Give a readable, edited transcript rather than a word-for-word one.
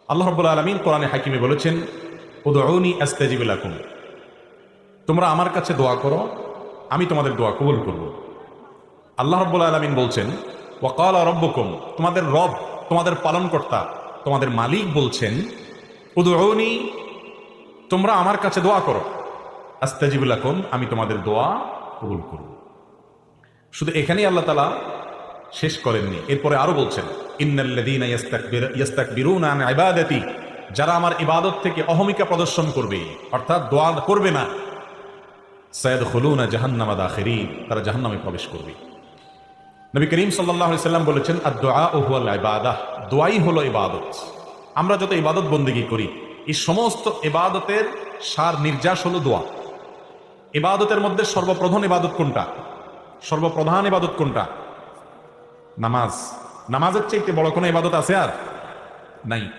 আল্লাহ রাব্বুল আলামিন কোরআনে হাকিমে বলেছেন, উদউনি আস্তাজিব লাকুম, তোমরা আমার কাছে দোয়া করো, আমি তোমাদের দোয়া কবুল করব। আল্লাহ রাব্বুল আলামিন বলছেন, ওয়া ক্বালা রাব্বুকুম, তোমাদের রব, তোমাদের পালনকর্তা, তোমাদের মালিক বলছেন, উদউনি, তোমরা আমার কাছে দোয়া করো, আস্তাজিব লাকুম, আমি তোমাদের দোয়া কবুল করব। শুধু এখানেই আল্লাহ তাআলা শেষ করেননি, এরপরে আরো বলছেন, ইন্নাল্লাযীনা ইস্তাকবিরুনা আন ইবাদাতি, যারা আমার ইবাদত থেকে অহমিকা প্রদর্শন করবে, অর্থাৎ দোয়া করবে না, সায়াদখুলুনা জাহান্নামা দাখিরিন, তারা জাহান্নামে প্রবেশ করবে। নবী করিম সাল্লাল্লাহু আলাইহি সাল্লাম বলেছেন, আদ-দুআউ হুয়াল ইবাদাহ, দোয়াই হলো ইবাদত। আমরা যত ইবাদত বন্দেগী করি, এই সমস্ত ইবাদতের সার নির্যাস হলো দোয়া। ইবাদতের মধ্যে সর্বপ্রধান ইবাদত কোনটা? সর্বপ্রধান ইবাদত কোনটা? নামাজ। নামাজের চাইতে বড় কোনো ইবাদত আছে আর নাই।